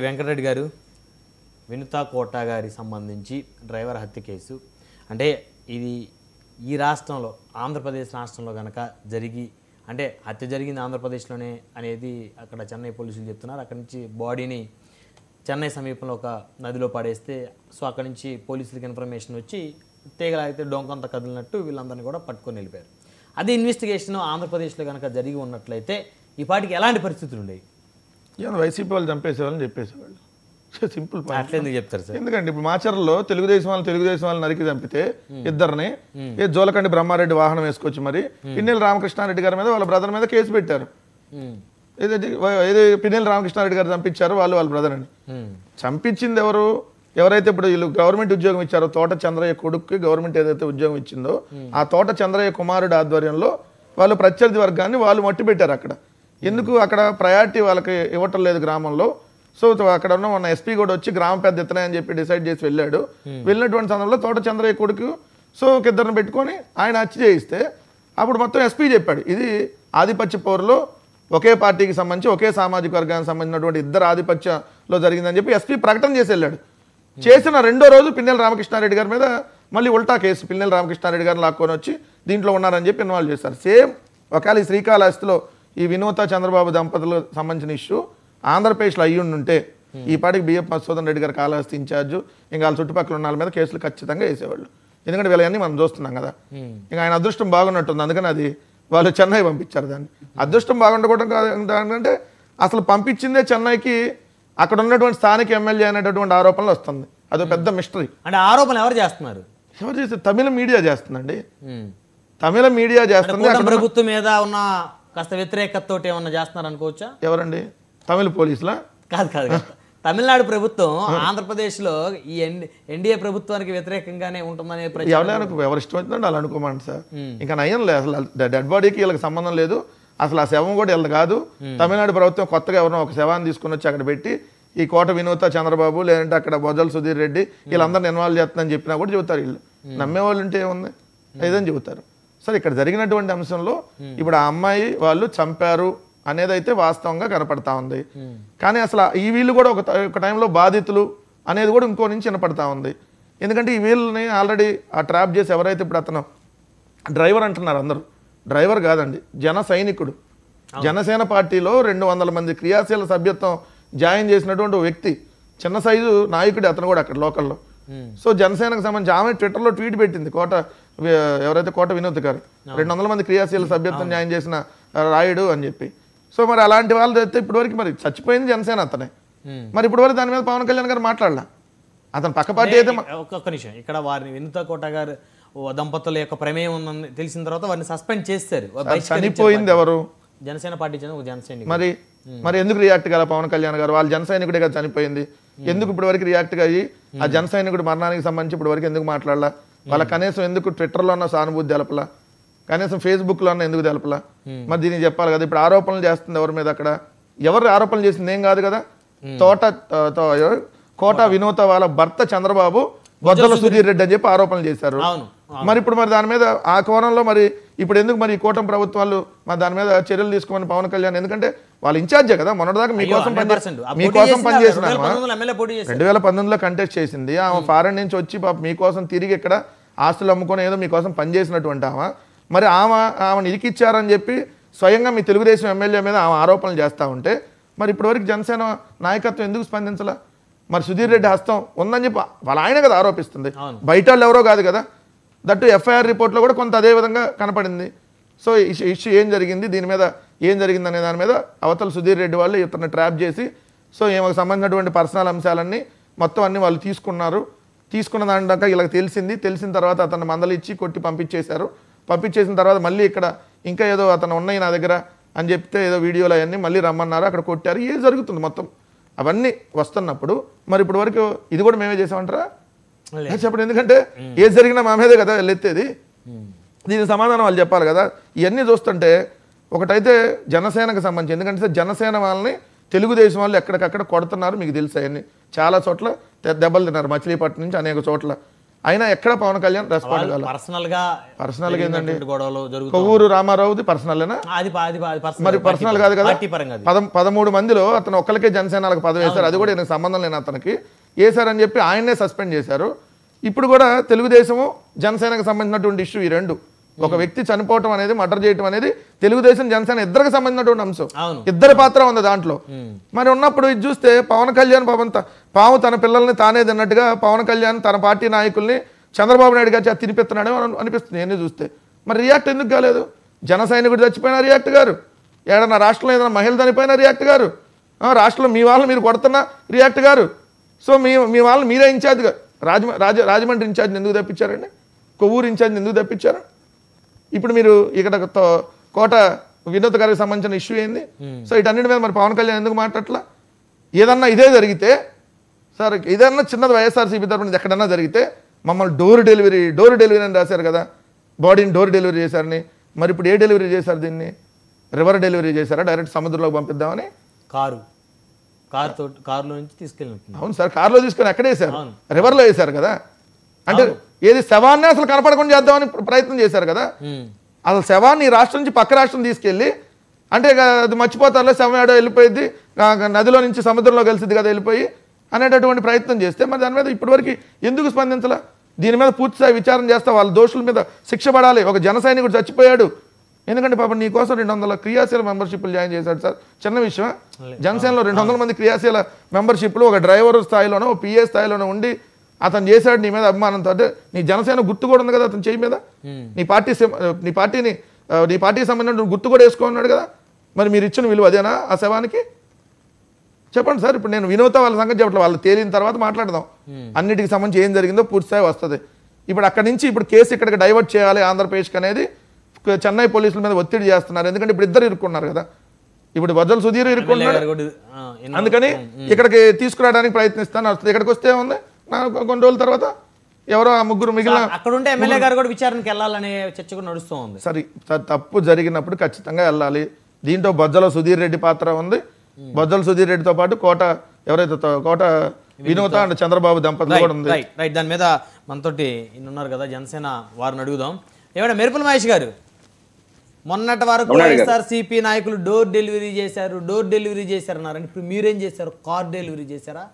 వెంకటరెడ్డి గారు వినుతా కోట గారి సంబంధించి డ్రైవర్ హత్య కేసు అంటే ఇది ఈ రాష్ట్రంలో ఆంధ్రప్రదేశ్ రాష్ట్రంలో గనక జరిగి అంటే హత్య జరిగింది ఆంధ్రప్రదేశ్లోనే అనేది అక్కడ చెన్నై పోలీసులు చెప్తున్నారు. అక్కడి నుంచి బాడీని చెన్నై సమీపంలో ఒక నదిలో పడేస్తే సో అక్కడి నుంచి పోలీసులకు ఇన్ఫర్మేషన్ వచ్చి తీగలాగితే డొంకంత కదిలినట్టు వీళ్ళందరినీ కూడా పట్టుకొని వెళ్ళిపోయారు. అది ఇన్వెస్టిగేషన్ ఆంధ్రప్రదేశ్లో కనుక జరిగి ఉన్నట్లయితే ఈ పాటికి ఎలాంటి పరిస్థితులు ఉండేవి? వైసీపీ వాళ్ళు చంపేసేవాళ్ళని చెప్పేసేవాళ్ళు. సింపుల్ అట్లెందుకు చెప్తారు సార్? ఎందుకంటే ఇప్పుడు మాచర్లలో తెలుగుదేశం వాళ్ళు నరికి చంపితే ఇద్దరిని జోలకండి బ్రహ్మారెడ్డి వాహనం వేసుకొచ్చి మరి పిన్నెల రామకృష్ణారెడ్డి గారి మీద వాళ్ళ బ్రదర్ మీద కేసు పెట్టారు. ఏది పిన్నెల రామకృష్ణారెడ్డి గారు చంపించారు వాళ్ళ బ్రదర్ అని. చంపించింది ఎవరైతే ఇప్పుడు వీళ్ళు గవర్నమెంట్ ఉద్యోగం ఇచ్చారో తోట చంద్రయ్య కొడుక్కి గవర్నమెంట్ ఏదైతే ఉద్యోగం ఇచ్చిందో ఆ తోట చంద్రయ్య కుమారుడు ఆధ్వర్యంలో వాళ్ళు ప్రత్యర్థి వర్గాన్ని వాళ్ళు మట్టి పెట్టారు. అక్కడ ఎందుకు అక్కడ ప్రయారిటీ వాళ్ళకి ఇవ్వటం లేదు గ్రామంలో. సో అక్కడ ఉన్న మన ఎస్పీ కూడా వచ్చి గ్రామ పెద్ద ఎత్తున అని చెప్పి డిసైడ్ చేసి వెళ్ళాడు. వెళ్ళినటువంటి సమయంలో తోట చంద్రయ్య కొడుకు సో ఒక ఇద్దరిని పెట్టుకొని ఆయన హత్య చేయిస్తే అప్పుడు మొత్తం ఎస్పీ చెప్పాడు ఇది ఆధిపత్య పౌరులో ఒకే పార్టీకి సంబంధించి ఒకే సామాజిక వర్గానికి సంబంధించినటువంటి ఇద్దరు ఆధిపత్యంలో జరిగిందని చెప్పి ఎస్పీ ప్రకటన చేసి వెళ్ళాడు. చేసిన రెండో రోజు పిన్నెల రామకృష్ణారెడ్డి గారి మీద మళ్ళీ ఉల్టా కేసు పిన్నెల రామకృష్ణారెడ్డి గారిని లాక్కొని వచ్చి దీంట్లో ఉన్నారని చెప్పి ఇన్వాల్వ్ చేశారు. సేమ్ ఒకవేళ ఈ శ్రీకాళహస్తిలో ఈ వినూత చంద్రబాబు దంపతులకు సంబంధించిన ఇష్యూ ఆంధ్రప్రదేశ్లో అయ్యుండుంటే ఈ పాటికి బిఎఫ్ మధుసూదన్ రెడ్డి గారు కాళహస్తి ఇన్ఛార్జు ఇంకా వాళ్ళ చుట్టుపక్కల ఉన్న వాళ్ళ మీద కేసులు ఖచ్చితంగా వేసేవాళ్ళు. ఎందుకంటే వీళ్ళన్నీ మనం చూస్తున్నాం కదా. ఇంకా ఆయన అదృష్టం బాగున్నట్టుంది అందుకని అది వాళ్ళు చెన్నై పంపించారు. దాన్ని అదృష్టం బాగుండకూడదు కాదంటే అసలు పంపించిందే చెన్నైకి అక్కడ ఉన్నటువంటి స్థానిక ఎమ్మెల్యే అనేటటువంటి ఆరోపణలు వస్తుంది. అదో పెద్ద మిస్టరీ. అంటే ఆరోపణలు ఎవరు చేస్తున్నారు? ఎవరు చేస్తే తమిళ మీడియా చేస్తుందండి. తమిళ మీడియా చేస్తుంది. ప్రభుత్వం మీద ఉన్న కాస్త వ్యతిరేకతతో ఏమన్నా చేస్తున్నారు అనుకోవచ్చా? ఎవరండి? తమిళ పోలీసులా? కాదు కాదు తమిళనాడు ప్రభుత్వం ఆంధ్రప్రదేశ్లో ఈ ఎన్డీఏ ప్రభుత్వానికి వ్యతిరేకంగానే ఉంటుందనే ఎవరు ఇష్టం వచ్చిందంటే వాళ్ళు అనుకోమండి సార్. ఇంకా నయం లేదు అసలు డెడ్ బాడీకి వీళ్ళకి సంబంధం లేదు. అసలు ఆ శవం కూడా వీళ్ళది కాదు. తమిళనాడు ప్రభుత్వం కొత్తగా ఎవరినో ఒక శవాన్ని తీసుకుని వచ్చి అక్కడ పెట్టి ఈ కోట వినూత చంద్రబాబు లేదంటే అక్కడ బొజ్జల సుధీర్ రెడ్డి వీళ్ళందరిని ఇన్వాల్వ్ చేస్తుందని చెప్పినా కూడా చెబుతారు. వీళ్ళు నమ్మేవాళ్ళు ఉంటే ఏముంది ఏదని చెబుతారు. సరే ఇక్కడ జరిగినటువంటి అంశంలో ఇప్పుడు ఆ అమ్మాయి వాళ్ళు చంపారు అనేది అయితే వాస్తవంగా కనపడతా ఉంది. కానీ అసలు ఈ వీళ్ళు కూడా ఒక టైంలో బాధితులు అనేది కూడా ఇంకో నుంచి వినపడతా ఉంది. ఎందుకంటే ఈ వీళ్ళని ఆల్రెడీ ఆ ట్రాప్ చేసి ఎవరైతే ఇప్పుడు అతను డ్రైవర్ అంటున్నారు అందరూ డ్రైవర్ కాదండి జన సైనికుడు. జనసేన పార్టీలో 200 మంది క్రియాశీల సభ్యత్వం జాయిన్ చేసినటువంటి వ్యక్తి చిన్న సైజు నాయకుడు అతను కూడా అక్కడ లోకల్లో. సో జనసేనకు సంబంధించి ఆమె ట్విట్టర్లో ట్వీట్ పెట్టింది ఎవరైతే కోట వినోద్ గారు 200 మంది క్రియాశీల సభ్యత్వం జాయిన్ చేసిన రాయుడు అని చెప్పి. సో మరి అలాంటి వాళ్ళు అయితే ఇప్పటివరకు మరి చచ్చిపోయింది జనసేన అతనే. మరి ఇప్పటివరకు దాని మీద పవన్ కళ్యాణ్ గారు మాట్లాడలా. అతను పక్క పార్టీ అయితే ఒక్క నిమిషం ఇక్కడ వారిని వినుతా కోట గారు దంపతుల యొక్క ప్రమేయం ఉందని తెలిసిన తర్వాత వారిని సస్పెండ్ చేస్తారు. చనిపోయింది ఎవరు? జనసేన పార్టీ జనసైనికుడు. మరి ఎందుకు రియాక్ట్ కాల పవన్ కళ్యాణ్ గారు? వాళ్ళ జనసైనికుడే కదా చనిపోయింది. ఎందుకు ఇప్పటి వరకు రియాక్ట్ అయ్యి ఆ జనసైనికుడు మరణానికి సంబంధించి ఇప్పటి వరకు ఎందుకు మాట్లాడలా? వాళ్ళ కనీసం ఎందుకు ట్విట్టర్లో ఉన్న సానుభూతి తెలపలా? కనీసం ఫేస్బుక్లో ఉన్న ఎందుకు తెలపలా? మరి దీనికి చెప్పాలి కదా. ఇప్పుడు ఆరోపణలు చేస్తుంది ఎవరి మీద? అక్కడ ఎవరు ఆరోపణలు చేసింది ఏం కాదు కదా. కోట వినూత వాళ్ళ భర్త చంద్రబాబు బొజ్జల సుధీర్ రెడ్డి అని చెప్పి ఆరోపణలు చేశారు. మరి ఇప్పుడు మరి దాని మీద ఆ కోణంలో మరి ఇప్పుడు ఎందుకు మరి కూటమి ప్రభుత్వాలు మరి దాని మీద చర్యలు తీసుకోమని పవన్ కళ్యాణ్? ఎందుకంటే వాళ్ళు ఇన్ఛార్జే కదా. మొన్నటిదాకా మీకోసం పనిచేసిన 2019లో కంటెస్ట్ చేసింది ఆమె. ఫారెన్ నుంచి వచ్చి మీకోసం తిరిగి ఇక్కడ ఆస్తులు అమ్ముకొని ఏదో మీకోసం పనిచేసినటువంటి ఆమె. మరి ఆమెను ఇరికిచ్చారని చెప్పి స్వయంగా మీ తెలుగుదేశం ఎమ్మెల్యే మీద ఆమె ఆరోపణలు చేస్తూ ఉంటే మరి ఇప్పటివరకు జనసేన నాయకత్వం ఎందుకు స్పందించలా? మరి సుధీర్ రెడ్డి హస్తం ఉందని చెప్పి వాళ్ళ ఆయన కదా ఆరోపిస్తుంది, బయట వాళ్ళు ఎవరో కాదు కదా. దట్టు ఎఫ్ఐఆర్ రిపోర్ట్లో కూడా కొంత అదే విధంగా కనపడింది. సో ఇష్యూ ఏం జరిగింది, దీని మీద ఏం జరిగింది అనే దాని మీద అవతల సుధీర్ రెడ్డి వాళ్ళు ఇతన్ని ట్రాప్ చేసి సో ఈమెకు సంబంధించినటువంటి పర్సనల్ అంశాలన్నీ మొత్తం అన్ని వాళ్ళు తీసుకున్న దాంట్లో ఇలా తెలిసిన తర్వాత అతను మందలు ఇచ్చి కొట్టి పంపించేసిన తర్వాత మళ్ళీ ఇక్కడ ఇంకా ఏదో అతను ఉన్నాయి నా దగ్గర అని చెప్తే ఏదో వీడియోలు అవన్నీ మళ్ళీ రమ్మన్నారు, అక్కడ కొట్టారు. ఏం జరుగుతుంది మొత్తం అవన్నీ వస్తున్నప్పుడు మరి ఇప్పుడు వరకు ఇది కూడా మేమే చేసామంటారా? చెప్పండి. ఎందుకంటే ఏది జరిగినా మా మీదే కదా వెళ్ళెత్తేది. దీనికి సమాధానం వాళ్ళు చెప్పాలి కదా. ఇవన్నీ చూస్తుంటే ఒకటైతే జనసేనకు సంబంధించి, ఎందుకంటే జనసేన వాళ్ళని తెలుగుదేశం వాళ్ళు ఎక్కడికక్కడ కొడుతున్నారు. మీకు తెలుసు అవన్నీ చాలా చోట్ల దెబ్బలు తిన్నారు. మచిలీపట్నం నుంచి అనేక చోట్ల అయినా ఎక్కడ పవన్ కళ్యాణ్ రెస్పాండ్ కావాలి. పర్సనల్ గా ఏంటండి గొడవలు జరుగుతాయి. కొవ్వూరు రామారావుది పర్సనలేనా? మరి పర్సనల్ కాదు కదా. 13 మందిలో అతను ఒక్కరికే జనసేనలకు పదవి వేశారు, అది కూడా ఈయనకు సంబంధం లేని అతనికి వేశారని చెప్పి ఆయన్నే సస్పెండ్ చేశారు. ఇప్పుడు కూడా తెలుగుదేశము జనసేనకు సంబంధించినటువంటి ఇష్యూ ఈ రెండు. ఒక వ్యక్తి చనిపోవటం అనేది, మర్డర్ చేయటం అనేది తెలుగుదేశం జనసేన ఇద్దరికి సంబంధించినటువంటి అంశం. ఇద్దరి పాత్ర ఉంది దాంట్లో. మరి ఉన్నప్పుడు ఇది చూస్తే పవన్ కళ్యాణ్ పాము తన పిల్లల్ని తానే తిన్నట్టుగా పవన్ కళ్యాణ్ తన పార్టీ నాయకుల్ని చంద్రబాబు నాయుడు గారు తినిపిస్తున్నాడే అనిపిస్తుంది ఎన్ని చూస్తే. మరి రియాక్ట్ ఎందుకు కాలేదు? జన సైనికుడు చచ్చిపోయినా రియాక్ట్ గారు, ఏడన్నా రాష్ట్రంలో ఏదైనా మహిళ చనిపోయినా రియాక్ట్ గారు, రాష్ట్రంలో మీ వాళ్ళని మీరు కొడుతున్నా రియాక్ట్ గారు. సో మీ వాళ్ళని మీరే ఇన్ఛార్జ్గా రాజమండ్రి ఇన్ఛార్జ్ని ఎందుకు తప్పించారండి? కొవ్వూరు ఇన్ఛార్జ్ని ఎందుకు తప్పించారు? ఇప్పుడు మీరు ఇక్కడ కోట వినోద్ గారికి సంబంధించిన ఇష్యూ ఏంది? సో వీటన్నిటి మీద మరి పవన్ కళ్యాణ్ ఎందుకు మాట్లాడట్లా? ఏదన్నా ఇదే జరిగితే సార్, ఏదన్నా చిన్నది వైఎస్ఆర్సీపీ తరఫున ఎక్కడన్నా జరిగితే మమ్మల్ని డోర్ డెలివరీ అని రాశారు కదా, బాడీని డోర్ డెలివరీ చేశారని. మరి ఇప్పుడు ఏ డెలివరీ చేశారు? దీన్ని రివర్ డెలివరీ చేశారా? డైరెక్ట్ సముద్రంలోకి పంపిద్దామని కారులో నుంచి తీసుకెళ్ళి. అవును సార్, కారులో తీసుకొని ఎక్కడ వేశారు? రివర్లో వేశారు కదా. అంటే ఏది శవాన్ని అసలు కనపడకుండా చేద్దామని ప్రయత్నం చేశారు కదా. అసలు శవాన్ని రాష్ట్రం నుంచి పక్క రాష్ట్రం తీసుకెళ్ళి, అంటే అది మర్చిపోతారులో శవం ఏడో వెళ్ళిపోయింది, నదిలో నుంచి సముద్రంలో కలిసిద్ది కదా వెళ్ళిపోయి అనేటటువంటి ప్రయత్నం చేస్తే మరి దాని మీద ఇప్పటివరకు ఎందుకు స్పందించాల? దీని మీద పూర్తిస్థాయి విచారణ చేస్తా, వాళ్ళ దోషుల మీద శిక్ష పడాలి. ఒక జన సైనికుడు చచ్చిపోయాడు, ఎందుకంటే పాపం నీ కోసం 200 క్రియాశీల మెంబర్షిప్లు జాయిన్ చేశాడు సార్. చిన్న విషయం. జనసేనలో 200 మంది క్రియాశీల మెంబర్షిప్లు ఒక డ్రైవర్ స్థాయిలోనో పిఏ స్థాయిలోనో ఉండి అతను చేశాడు నీ మీద అభిమానంతో. అంటే నీ జనసేన గుర్తు కూడా ఉంది కదా అతను చేయి మీద, నీ పార్టీకి సంబంధించిన గుర్తు కూడా వేసుకున్నాడు కదా. మరి మీరు ఇచ్చిన విలువ అదేనా ఆ శవానికి? చెప్పండి సార్. ఇప్పుడు నేను వినోద వాళ్ళ సంగతి చెప్పట్లేదు, వాళ్ళు తేలిన తర్వాత మాట్లాడదాం. అన్నిటికి సంబంధించి ఏం జరిగిందో పూర్తిస్థాయి వస్తుంది. ఇప్పుడు అక్కడి నుంచి ఇప్పుడు కేసు ఇక్కడికి డైవర్ట్ చేయాలి ఆంధ్రప్రదేశ్కి అనేది చెన్నై పోలీసుల మీద ఒత్తిడి చేస్తున్నారు. ఎందుకంటే ఇప్పుడు ఇద్దరు ఇరుక్కున్నారు కదా. ఇప్పుడు బొజ్జల సుధీర్ ఇరుక్కున్నాడు, అందుకని ఇక్కడికి తీసుకురావడానికి ప్రయత్నిస్తాను. ఇక్కడికి వస్తే ఉంది కొన్ని రోజుల తర్వాత ఎవరో ఆ ముగ్గురు మిగిలిన అక్కడ ఉంటే ఎమ్మెల్యే గారు కూడా విచారణకి వెళ్ళాలనే చర్చ కూడా నడుస్తూ ఉంది. సరే, తప్పు జరిగినప్పుడు ఖచ్చితంగా వెళ్ళాలి. దీంట్లో బొజ్జల సుధీర్ రెడ్డి పాత్ర ఉంది. బొజ్జల సుధీర్ రెడ్డితో పాటు కోట వినోద అండ్ చంద్రబాబు దంపతులు కూడా ఉంది. రైట్, దాని మీద మనతోటి ఉన్నారు కదా జనసేన వారిని అడుగుదాం. ఏమైనా మెరుపుల మహేష్ గారు, మొన్నటి వరకు వైఎస్ఆర్సీపీ నాయకులు డోర్ డెలివరీ చేశారు అన్నారు, ఇప్పుడు మీరేం చేశారు? కార్ డెలివరీ చేశారా?